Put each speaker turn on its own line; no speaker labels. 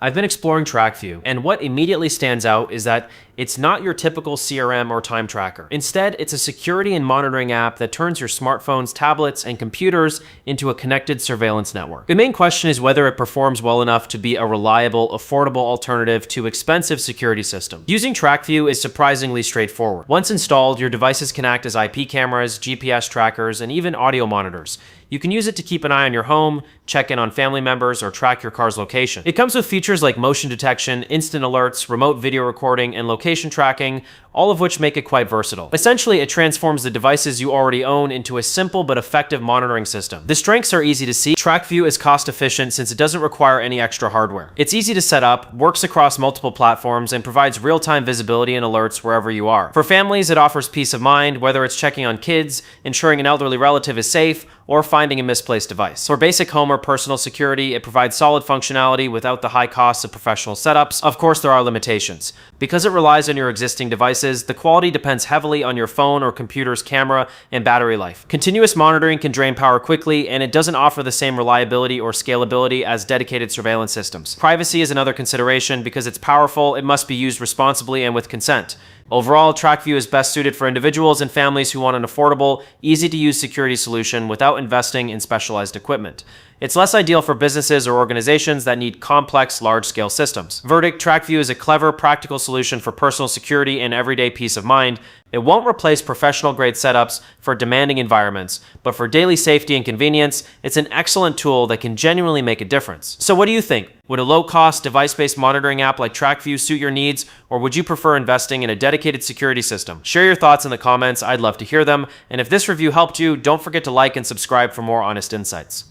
I've been exploring TrackView, and what immediately stands out is that it's not your typical CRM or time tracker. Instead, it's a security and monitoring app that turns your smartphones, tablets, and computers into a connected surveillance network. The main question is whether it performs well enough to be a reliable, affordable alternative to expensive security systems. Using TrackView is surprisingly straightforward. Once installed, your devices can act as IP cameras, GPS trackers, and even audio monitors. You can use it to keep an eye on your home, check in on family members, or track your car's location. It comes with features like motion detection, instant alerts, remote video recording, and location tracking, all of which make it quite versatile. Essentially, it transforms the devices you already own into a simple but effective monitoring system. The strengths are easy to see. TrackView is cost efficient since it doesn't require any extra hardware. It's easy to set up, works across multiple platforms, and provides real-time visibility and alerts wherever you are. For families, it offers peace of mind, whether it's checking on kids, ensuring an elderly relative is safe, or finding a misplaced device. For basic home or personal security, it provides solid functionality without the high costs of professional setups. Of course, there are limitations. Because it relies on your existing devices, the quality depends heavily on your phone or computer's camera and battery life. Continuous monitoring can drain power quickly, and it doesn't offer the same reliability or scalability as dedicated surveillance systems. Privacy is another consideration. Because it's powerful, it must be used responsibly and with consent. Overall, TrackView is best suited for individuals and families who want an affordable, easy-to-use security solution without investing in specialized equipment. It's less ideal for businesses or organizations that need complex, large-scale systems. Verdict: TrackView is a clever, practical solution for personal security and everyday peace of mind. It won't replace professional-grade setups for demanding environments, but for daily safety and convenience, it's an excellent tool that can genuinely make a difference. So what do you think? Would a low-cost, device-based monitoring app like TrackView suit your needs, or would you prefer investing in a dedicated security system? Share your thoughts in the comments. I'd love to hear them. And if this review helped you, don't forget to like and subscribe for more honest insights.